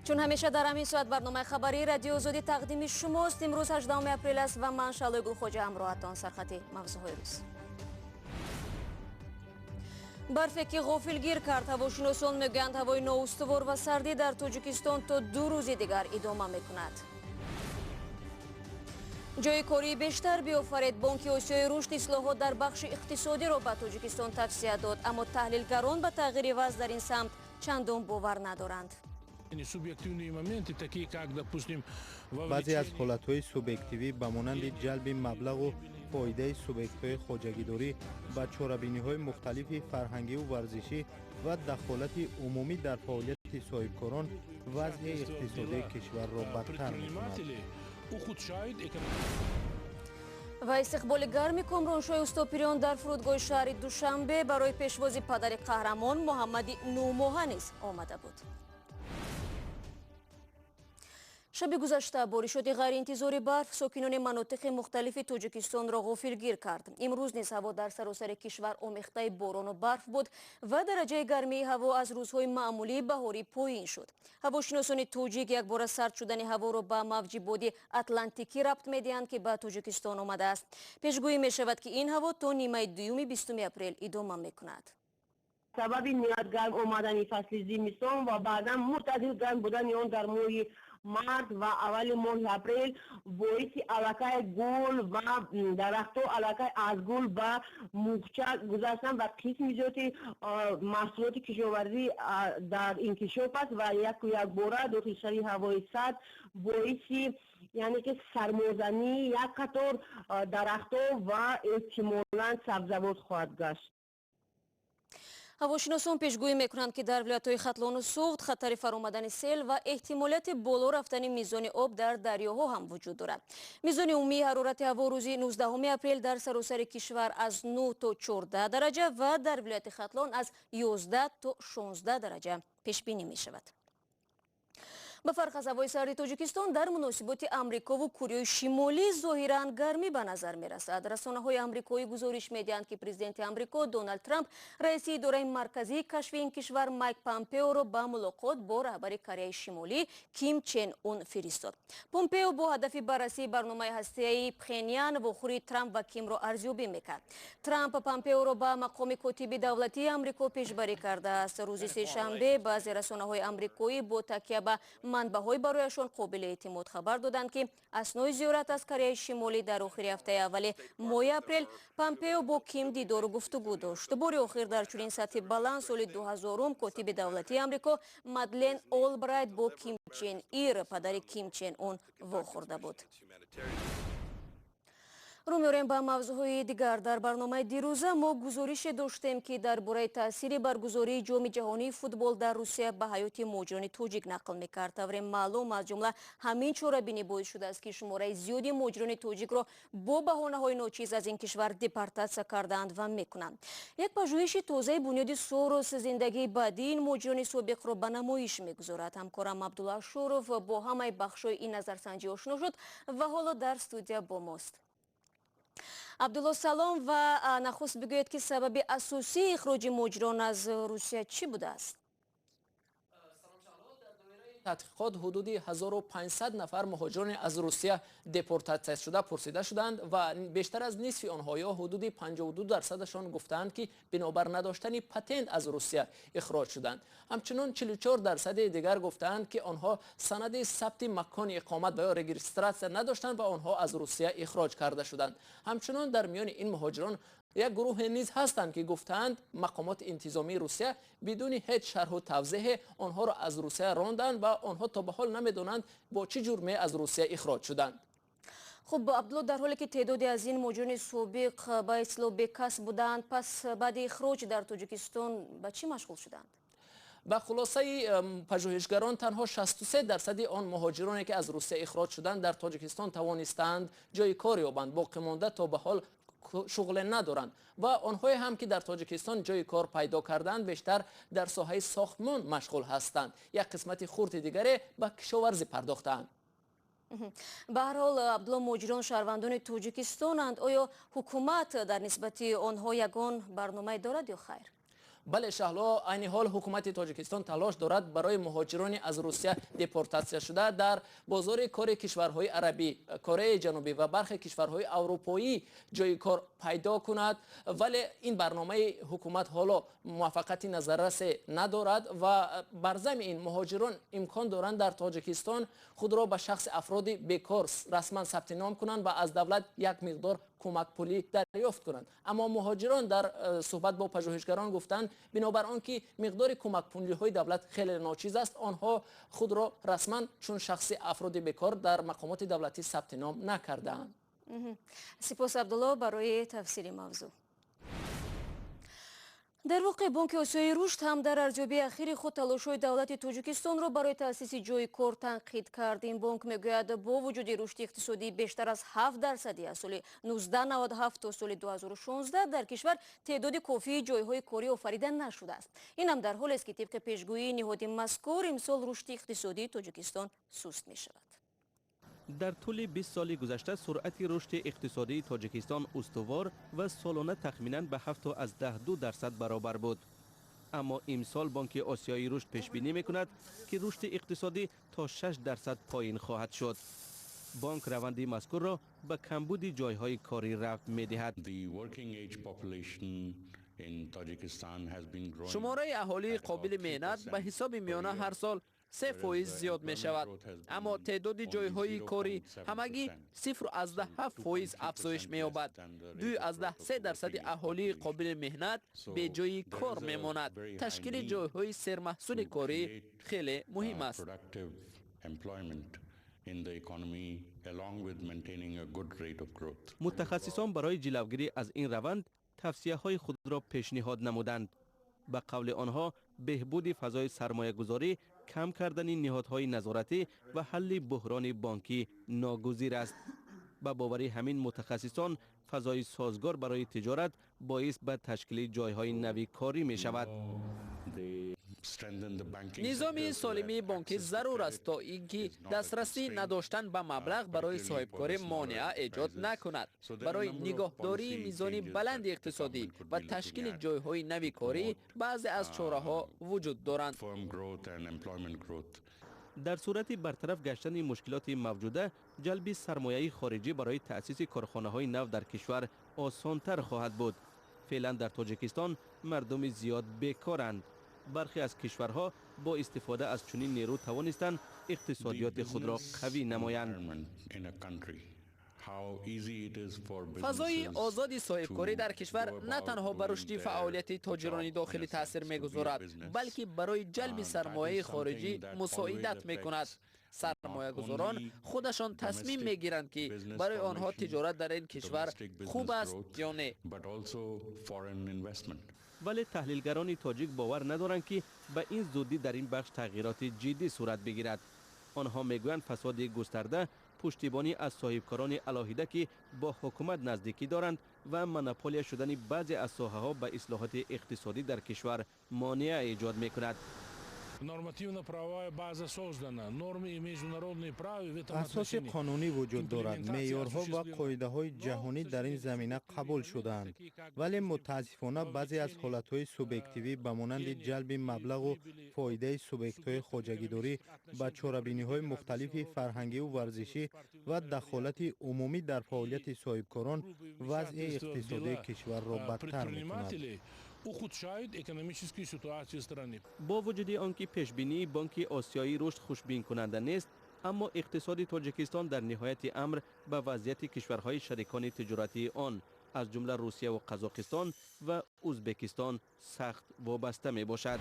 چون همیشه در همین ساعت برنامه خبری رادیو آزادی تقدیم شماست. امروز 18 اپریل است و من شالوی گلخوجه همراهتان. سرخط موضوعهای روز: برفی که غافلگیر کرد. هواشناسان میگویند هوای نااستوار و سردی در تاجیکستان تا 2 روز دیگر ادامه میکند. جای کاری بیشتر بیافرید. بانک آسیای رشد اصلاحات در بخش اقتصادی را به تاجیکستان توصیه داد، اما تحلیلگران به تغییر وضع در این سمت چندان باور ندارند. بعضی از حالتهای سوبیکتیوی به مانند جلب مبلغ و فایده سوبیکت‌های خواجگیداری به چاره‌بینی‌های مختلف فرهنگی و ورزشی و دخالت عمومی در فعالیت صاحبکاران وضع اقتصادی کشور را بدتر می‌کند. و استقبال گرم کامرانشاه استاپیریان در فرودگاه شهر دوشنبه برای پیشواز پدر قهرمان محمد 9 ماهه نیز آمده بود. شب گذشته بارشات غیرانتظاری برف ساکنان مناطق مختلف تاجیکستان را غافلگیر کرد. امروز نیز هوا در سراسر کشور آمیخته باران و برف بود و درجه گرمی هوا از روزهای معمولی بهاری پایین شد. هواشناسان تاجیک یک بار سرد شدن هوا را به موج بادی اتلانتیکی ربط می‌دهند که به تاجیکستان آمده است. پیشگویی می شود که این هوا تا نیمه دوم 20 اپریل ادامه می‌کند. سبب میاد گرم آمدن فصل زمستان و بعدا معتدل گرم بودن آن در ماه مارس و اول ماه اپریل باعث علاقه گل و درخت‌ها علاقه از گل و موچه گذاشتن و قسم زیادی محصولات کشاورزی در این کشور است و یک باره داخل سری هوای سرد باعث یعنی که سرمازنی یک قطار درخت‌ها و احتمالاً سبزوات خواهد گشت. هواشناسان پیشگویی میکنند که در ولایت‌های ختلان و سوخت خطر فرآمدن سیل و احتمالیت بالا رفتن میزان آب در دریاها هم وجود دارد. میزان عمومی حرارت هوا روز 19 اپریل در سراسر کشور از 9 تا 14 درجه و در ولایت ختلان از 11 تا 16 درجه پیش بینی می شود. به فرق از هوای سرد تاجیکستان در مناسبات امریکا و کره شمالی ظاهراً گرمی به نظر می رسد. رسانه‌های آمریکایی گزارش می‌دهند که پرزیدنت آمریکا دونالد ترامپ رئیس اداره مرکزی کشف این کشور مایک پامپئو را به ملاقات با رهبر کره شمالی کیم چن اون فرستاد. پامپئو با هدف بررسی برنامه هسته‌ای پخنیان و خوری ترامپ و کیم را ارزیابی می‌کرد. ترامپ پامپئو را به مقام کاتب دولتی آمریکا پیشبری کرده است. روز سه‌شنبه بعضی رسانه‌های آمریکایی با تکیه به منبع‌های برایشان قابل اعتماد خبر دادند که اثنای زیارت از کره شمالی در آخر هفته اول ماه اپریل پامپئو با کیم دیدار و گفتگو داشت. بار آخر در چنین سطح بلند سال 2000 کاتب دولتی آمریکا مادلین اولبرایت با کیم چن ایر پدر کیم چن اون واخورده بود. رو می‌آوریم به موضوعهای دیگر. در برنامه دیروزه ما گزارش داشتیم که درباره تاثیر برگزاری جام جهانی فوتبال در روسیه به حیات مهاجران تاجیک نقل می‌کرد. طور معلوم از جمله همین چاره‌بینی باعث شده است که شماره زیادی مهاجران تاجیک را با بهانه‌های ناچیز از این کشور دپارتاسیون کردند و می‌کنند. یک پژوهش تازه بنیاد سوروس زندگی بعدی این مهاجران سابق را به نمایش می‌گذارد. همکارم عبدالله شوروف با همه بخش‌های این نظرسنجی آشنا شد و حالا در استودیو با ماست. عبدالله سلام و نخست بگوید که سبب اساسی اخراج مهاجران از روسیه چی بوده است؟ تحقیقات حدود 1500 نفر مهاجران از روسیه دپورتاسیون شده پرسیده شدند و بیشتر از نصف آنها یا حدود 52% گفتند که بنابر نداشتن پتنت از روسیه اخراج شدند. همچنین 44% دیگر گفتند که آنها سند ثبت مکان اقامت و یا رجیستراسیون نداشتند و آنها از روسیه اخراج کرده شدند. همچنین در میان این مهاجران یک گروه نیز هستند که گفتند مقامات انتظامی روسیه بدون هیچ شرح و توضیح آنها را از روسیه راندند و آنها تا به حال نمیدانند با چه جرمی از روسیه اخراج شدند. خب عبدالله، در حالی که تعدادی از این مهاجران سابق به اصطلاح بی‌کس بودند، پس بعد اخراج در تاجیکستان به چی مشغول شدند؟ به خلاصه پژوهشگران تنها 63% آن مهاجرانی که از روسیه اخراج شدند در تاجیکستان توانستند جای کار یابند. باقی مانده تا به حال شغل ندارند و آنهایی هم که در تاجیکستان جای کار پیدا کردند بیشتر در ساحه ساختمان مشغول هستند. یک قسمت خرد دیگری به کشاورزی پرداختند. به هر حال عبدالله، مهاجران شهروندان تاجیکستانند. آیا حکومت در نسبت آنها یگان برنامه دارد یا خیر؟ بله شهلا، عین حال حکومت تاجیکستان تلاش دارد برای مهاجران از روسیه دپورتاسیون شده در بازار کار کشورهای عربی، کره جنوبی و برخی کشورهای اروپایی جای کار پیدا کند، ولی این برنامه حکومت حالا موفقیت نظررس ندارد و بر ضمن این مهاجران امکان دارند در تاجیکستان خود را به شخص افراد بیکار رسما ثبت نام کنند و از دولت یک مقدار کمک پولی دریافت کنند. اما مهاجران در صحبت با پژوهشگران گفتند بنابر آنکه مقدار کمک پولی های دولت خیلی ناچیز است، آنها خود را رسما چون شخص افراد بیکار در مقامات دولتی ثبت نام نکردند. سپاس عبدالله برای تفسیر موضوع. در واقع بانک آسیای رشد هم در ارزیابی اخیر خود تلاش‌های دولت تاجیکستان را برای تأسیس جای کار تنقید کرد. این بانک میگوید با وجود رشد اقتصادی بیشتر از 7% از سال 1997 تا سال 2016 در کشور تعداد کافی جایهای کاری آفریده نشده است. این هم در حالی است که طبق پیشگویی نهاد مذکور امسال رشد اقتصادی تاجیکستان سست می‌شود. در طول 20 سال گذشته سرعت رشد اقتصادی تاجیکستان استوار و سالانه تخمیناً به 7 تا از 10% برابر بود. اما امسال بانک آسیای رشد پیش بینی می‌کند که رشد اقتصادی تا 6% پایین خواهد شد. بانک روند مذکور را به کمبود جایهای کاری رفت می‌دهد. شماره اهالی قابل مهنت به حساب میانه هر سال 3% زیاد می شود، اما تعداد جایهای کاری همگی 0.7% افزایش می یابد. 2.3% اهالی قابل مهنت به جای کار می ماند. تشکیل جایهای سرمحصول کاری خیلی مهم است. متخصصان برای جلوگیری از این روند توصیه‌های خود را پیشنهاد نمودند. به قول آنها بهبود فضای سرمایه گذاری، کم کردن نهادهای نظارتی و حل بحران بانکی ناگزیر است. به باور همین متخصصان فضای سازگار برای تجارت باعث به تشکیل جایهای نوی کاری می شود. نظام سالمی بانکی ضرور است تا اینکه دسترسی نداشتن به مبلغ برای صاحبکاری مانع ایجاد نکند. برای نگهداری میزان بلند اقتصادی و تشکیل جایهای نوی کاری بعضی از چاره‌ها وجود دارند. در صورت برطرف گشتن مشکلات موجوده، جلب سرمایه خارجی برای تأسیس کارخانه‌های نو در کشور آسان‌تر خواهد بود. فعلا در تاجیکستان مردم زیاد بیکارند. برخی از کشورها با استفاده از چنین نیرو توانستند اقتصادیات خود را قوی نمایند. فضای آزادی صاحبکاری در کشور نه تنها بر رشد فعالیت تاجران داخلی تاثیر می‌گذارد، بلکه برای جلب سرمایه خارجی مساعدت می‌کند. سرمایه گذاران خودشان تصمیم می‌گیرند که برای آنها تجارت در این کشور خوب است یا نه. ولی تحلیلگران تاجیک باور ندارند که به این زودی در این بخش تغییرات جدی صورت بگیرد. آنها میگویند فساد گسترده، پشتیبانی از صاحبکاران علاهیده که با حکومت نزدیکی دارند و مونوپولیا شدن بعضی از ساحه‌ها به اصلاحات اقتصادی در کشور مانع ایجاد می‌کند. اساس قانونی وجود دارد. معیارها و قاعده‌های جهانی در این زمینه قبول شده‌اند، ولی متاسفانه بعضی از حالت‌های سوبیکتیوی به مانند جلب مبلغ و فایده سوبیکت‌های خواجگی‌داری به چاره‌بینی‌های مختلف فرهنگی و ورزشی و دخالت عمومی در فعالیت صاحبکاران وضع اقتصادی کشور را بدتر می‌کند. با وجود آنکه پیشبینی بانک آسیایی رشد خوشبین کننده نیست، اما اقتصاد تاجیکستان در نهایت امر به وضعیت کشورهای شریکان تجارتی آن از جمله روسیه و قزاقستان و ازبکستان سخت وابسته می باشد.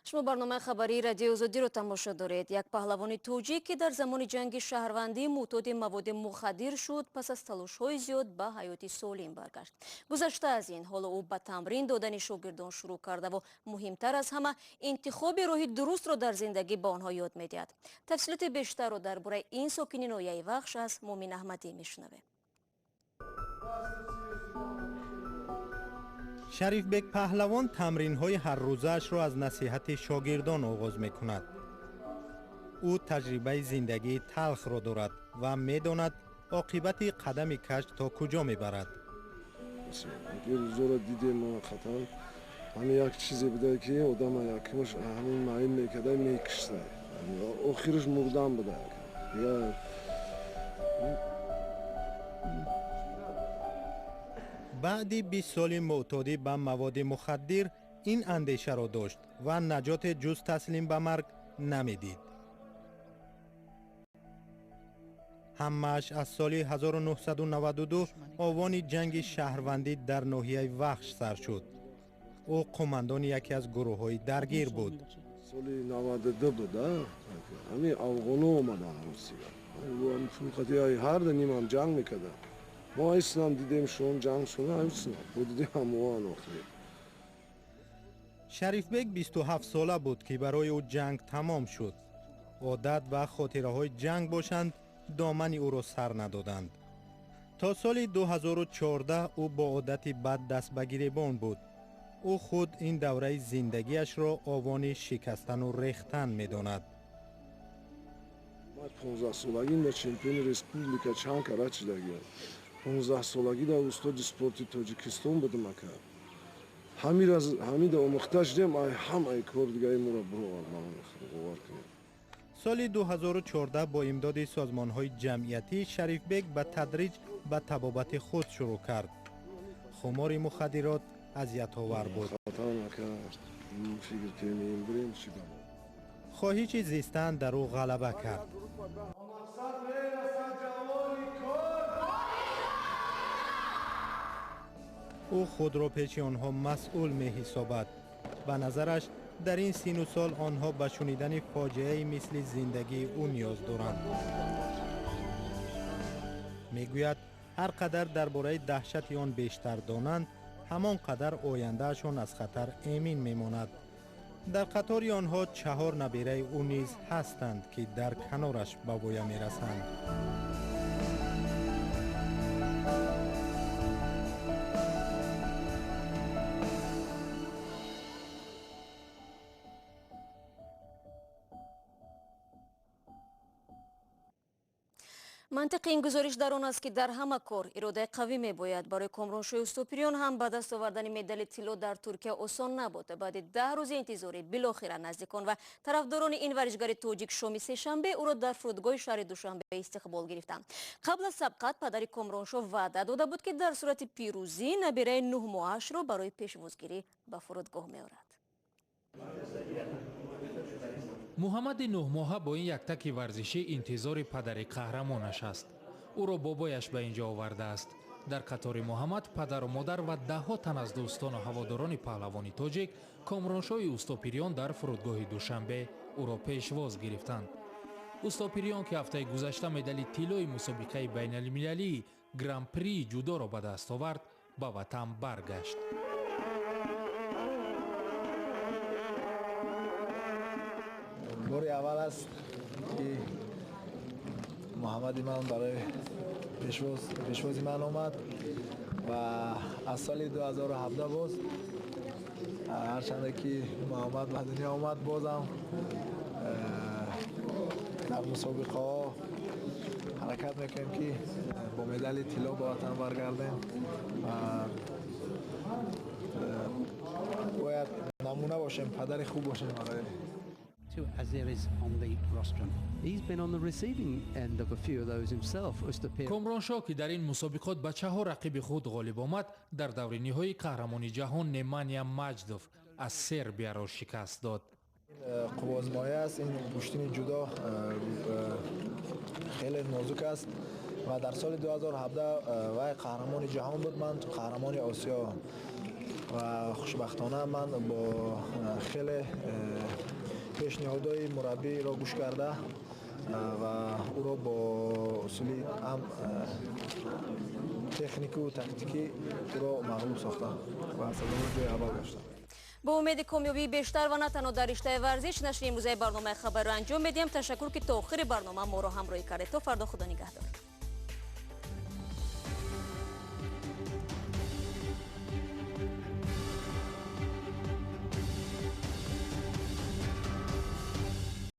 شما برنامه خبری رادیو آزادی رو تماشا دارید. یک پهلوان توجیک که در زمان جنگ شهروندی معتاد مواد مخدر شد، پس از تلاش‌های زیاد به حیات سالم برگشت. گذشته از این، حالا او به تمرین دادن شاگردان شروع کرده و مهمتر از همه انتخاب راه درست را در زندگی به آنها یاد می‌دهد. تفصیلات بیشتر را درباره این ساکنین ناحیه وخش از مومن احمدی میشنویم. شریف بک پهلوان تمرین‌های هر روزش را از نصیحت شاگردان آغاز می‌کند. او تجربه زندگی تلخ را دارد و می‌داند عاقبت قدم کج تا کجا می‌برد. روزا را دیدیم خطر همین یک چیزی بوده که آدم یکمش همین مایل میکرده میکشته آخرش مردن بوده یا بعد 20 سال معتادی به مواد مخدر این اندیشه را داشت و نجات جز تسلیم به مرگ نمیدید. همش از سال 1992 آوان جنگ شهروندی در ناحیه وخش سر شد. او قماندان یکی از گروه‌های درگیر بود. سال 92 بوده همین افغان‌ها اومدن روسیه و فوقتی هر دنیم هم جنگ میکردن ما اسلام دیدیم شون جنگ شونه اسلام بودیم هموان آخری. شریف بیگ 27 ساله بود که برای او جنگ تمام شد. عادت و خاطره های جنگ باشند دامن او را سر ندادند. تا سال 2014 او با عادت بد دست به گریبان بود. او خود این دوره زندگیش را آوان شکستن و ریختن می داند. من 15 سالگی در چمپیون ریسپوبلیکا چند کراچ دیگه 15 سالگی در استاد اسپورت تاجیکستان بودم اکر همین در امختش دیم همه کار دیگه مرا برو سال 2014 با امداد سازمان‌های جمعیتی شریف بیگ به تدریج به طبابت خود شروع کرد. خمار مخدرات اذیت‌آور بود. خواهش زیستن در او غلبه کرد. او خود را پیش آنها مسئول می حسابد. به نظرش در این سین و سال آنها به شنیدن فاجعه مثل زندگی او نیاز دارند. میگوید هر قدر درباره دهشت آن بیشتر دانند همان قدر آیندهشان از خطر امین میماند. در قطار آنها 4 نبیره او نیز هستند که در کنارش به وی میرسند. منطق این گزارش در آن است که در همه کار اراده قوی میباید. برای کامرانشوی استوپیریون هم به دست آوردن مدال طلا در ترکیه آسان نبود. بعد 10 روز انتظاری بالاخره نزدیکان و طرفداران این ورزشکار تاجیک شام سه‌شنبه او را در فرودگاه شهر دوشنبه استقبال گرفتند. قبل از سبقت پدر کامرانشو وعده داده بود که در صورت پیروزی نبیره 9 ماهش را برای پیشوازگیری به فرودگاه میآورد. محمد 9 ماهه با این یک تک ورزشی انتظار پدر قهرمانش است. او را بابایش به اینجا آورده است. در قطار محمد پدر و مادر و 10 تن از دوستان و هواداران پهلوانی تاجیک کامرانشوی استوپیریون در فرودگاه دوشنبه او را پیشواز گرفتند. استوپیریون که هفته گذشته مدال طلای مسابقه بین المللی گران پری جودو را به دست آورد به وطن برگشت. باری اول است که محمدی من برای پیشوازی من آمد و از سال 2017 باز هرچنده که محمد به دنیا آمد بازم در مسابقه ها حرکت میکنیم که با مدال طلا به وطن برگردیم و باید نمونه باشیم، پدر خوب باشیم برای کامرانشو که در این مسابقات به 4 رقیب خود غالب آمد در دور نهایی قهرمانی جهان نمانیا مجدوف از سربیا را شکست داد. قوازمایه است. این گوشتین جدا خیلی نازک است و در سال 2017 وی قهرمان جهان بود، من قهرمان آسیا و خوشبختانه من با خیلی پیشنهادهای مربی را گوش کرده و او را با اصولی هم تکنیکی و تاکتیکی او را مغلوب ساختن و صدامون جای اول داشتن. با امید کامیابی بیشتر و نه تنها در رشته ورزش نشر امروزه برنامه خبر را انجام میدیم. تشکر که تا آخر برنامه ما را همراهی کردید. تا فردا خدا نگهدار.